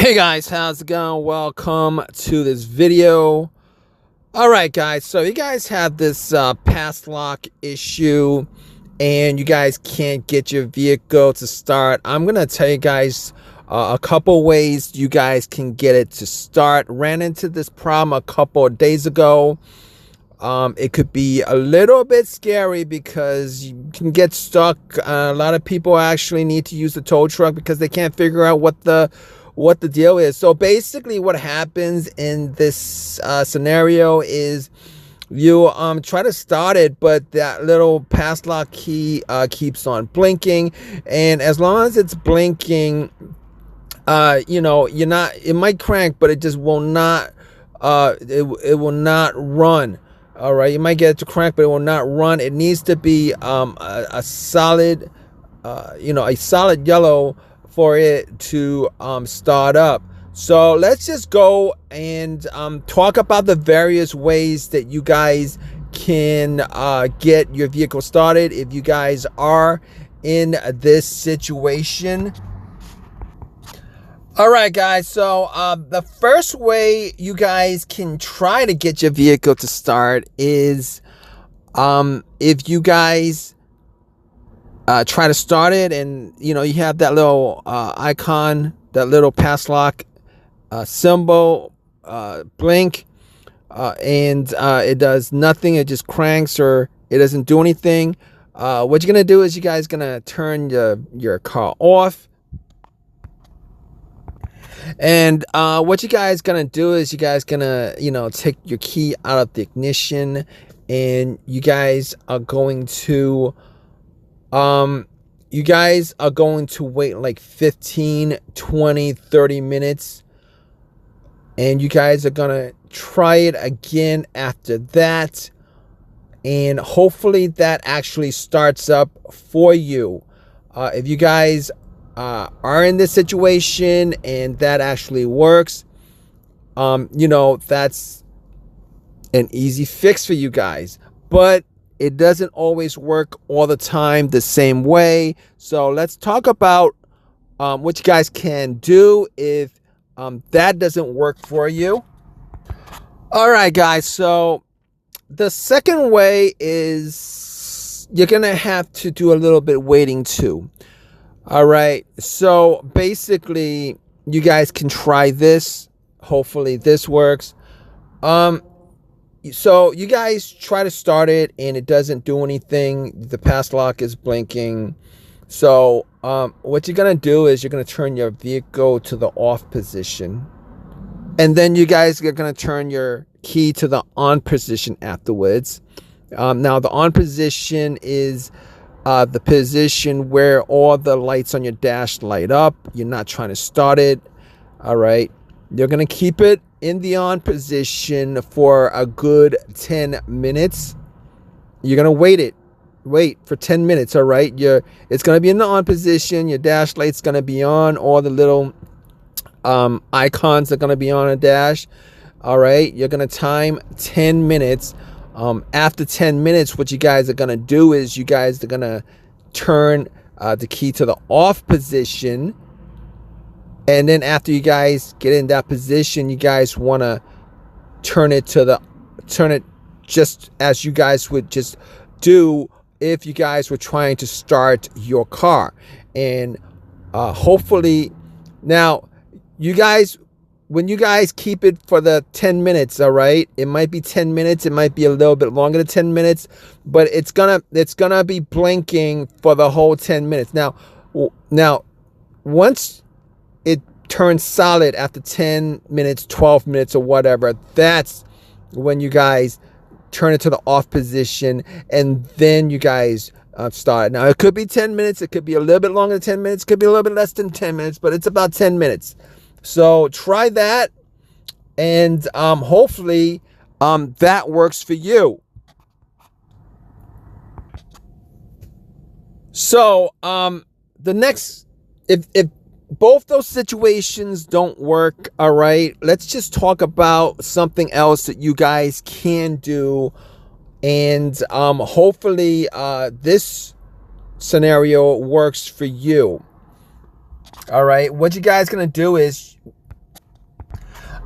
Hey guys, how's it going? Welcome to this video. All right, guys, so you guys have this Passlock issue and you guys can't get your vehicle to start. I'm gonna tell you guys a couple ways you guys can get it to start. Ran into this problem a couple of days ago. It could be a little bit scary because you can get stuck. A lot of people actually need to use the tow truck because they can't figure out what the deal is. So basically what happens in this scenario is you try to start it, but that little Passlock key keeps on blinking, and as long as it's blinking, it might crank, but it just will not it will not run. All right, you might get it to crank, but it will not run. It needs to be a solid a solid yellow for it to start up. So let's just go and talk about the various ways that you guys can get your vehicle started if you guys are in this situation. All right, guys, so the first way you guys can try to get your vehicle to start is if you guys try to start it and you have that little icon, that little Passlock symbol blink, and it does nothing. It just cranks or it doesn't do anything. What you're gonna do is you guys gonna turn your car off. And what you guys gonna do is you guys gonna take your key out of the ignition, and you guys are going to wait like 15, 20, 30 minutes, and you guys are gonna try it again after that, and hopefully that actually starts up for you. If you guys are in this situation and that actually works, that's an easy fix for you guys, but it doesn't always work all the time the same way. So let's talk about what you guys can do if that doesn't work for you. All right, guys, so the second way is you're gonna have to do a little bit waiting too. All right, so basically you guys can try this. Hopefully this works. So you guys try to start it and it doesn't do anything. The Passlock is blinking. So what you're gonna do is you're gonna turn your vehicle to the off position, and then you guys are gonna turn your key to the on position afterwards. Now the on position is the position where all the lights on your dash light up. You're not trying to start it. All right, you're gonna keep it in the on position for a good 10 minutes. You're gonna wait for 10 minutes. All right, it's gonna be in the on position. Your dash light's gonna be on. All the little icons are gonna be on a dash. All right, you're gonna time 10 minutes. After 10 minutes, what you guys are gonna do is you guys are gonna turn the key to the off position, and then after you guys get in that position, you guys want to turn it just as you guys would just do if you guys were trying to start your car. And hopefully now when you guys keep it for the 10 minutes, all right, it might be 10 minutes, it might be a little bit longer than 10 minutes, but it's gonna be blinking for the whole 10 minutes. Now once it turns solid after 10 minutes, 12 minutes or whatever, that's when you guys turn it to the off position, and then you guys start it. Now it could be 10 minutes, it could be a little bit longer than 10 minutes, it could be a little bit less than 10 minutes, but it's about 10 minutes. So try that, and hopefully that works for you. So the next, if both those situations don't work, all right, let's just talk about something else that you guys can do, and hopefully this scenario works for you. All right, what you guys gonna do is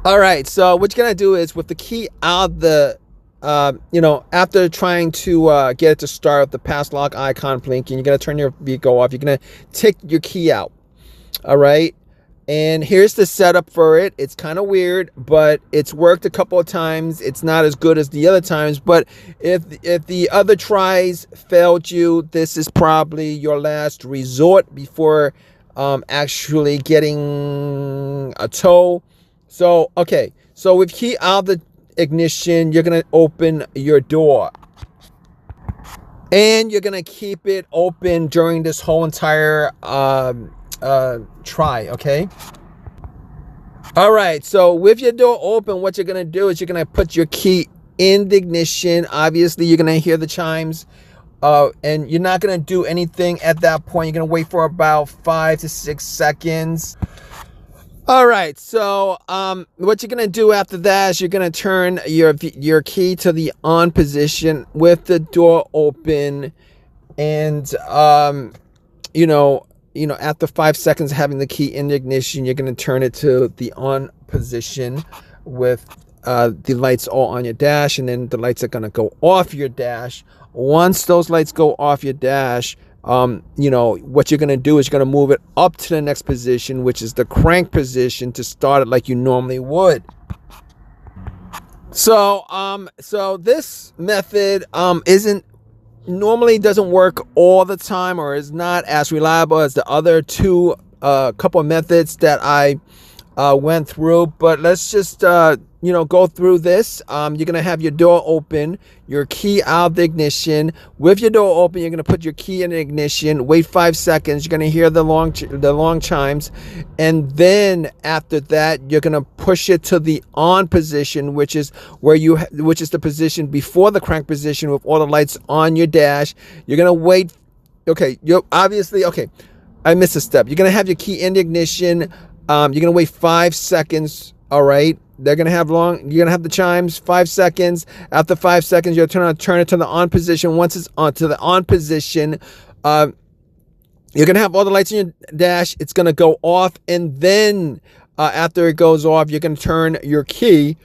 All right, so what you're gonna do is with the key out of the, after trying to get it to start with the pass lock icon blinking, you're gonna turn your vehicle off. You're gonna take your key out. All right, and here's the setup for it. It's kind of weird, but it's worked a couple of times. It's not as good as the other times, but if the other tries failed you, this is probably your last resort before actually getting a tow. So, okay. So with key out of the ignition, you're going to open your door. And you're going to keep it open during this whole entire try, okay? All right. So with your door open, what you're going to do is you're going to put your key in the ignition. Obviously, you're going to hear the chimes. And you're not going to do anything at that point. You're going to wait for about 5 to 6 seconds. All right, so what you're gonna do after that is you're gonna turn your key to the on position with the door open, and after 5 seconds of having the key in the ignition, you're gonna turn it to the on position with the lights all on your dash, and then the lights are gonna go off your dash. Once those lights go off your dash, what you're going to do is you're going to move it up to the next position, which is the crank position, to start it like you normally would. So this method doesn't work all the time, or is not as reliable as the other two couple of methods that I went through. But let's just go through this. You're gonna have your door open, your key out of the ignition. With your door open, you're gonna put your key in the ignition, wait 5 seconds. You're gonna hear the long chimes, and then after that, you're gonna push it to the on position, which is the position before the crank position with all the lights on your dash. You're gonna wait. Okay, I missed a step. You're gonna have your key in the ignition. You're gonna wait 5 seconds. All right. You're gonna have the chimes. 5 seconds. After 5 seconds, you're gonna turn it to the on position. Once it's on to the on position, you're gonna have all the lights in your dash. It's gonna go off, and then after it goes off, you're gonna turn your key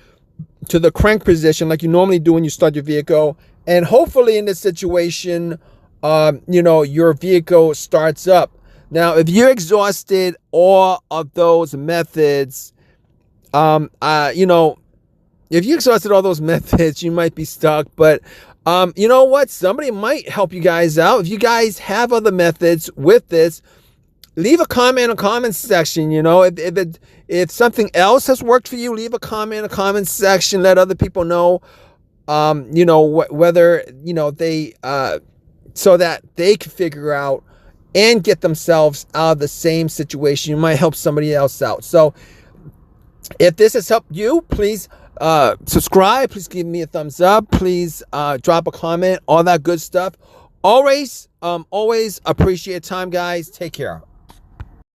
to the crank position like you normally do when you start your vehicle. And hopefully, in this situation, your vehicle starts up. Now, if you exhausted all of those methods, if you exhausted all those methods, you might be stuck. But you know what? Somebody might help you guys out. If you guys have other methods with this, leave a comment in the comment section. If something else has worked for you, leave a comment in the comment section. Let other people know. Whether they so that they can figure out and get themselves out of the same situation. You might help somebody else out. So if this has helped you, please subscribe. Please give me a thumbs up. Please drop a comment. All that good stuff. Always appreciate time, guys. Take care.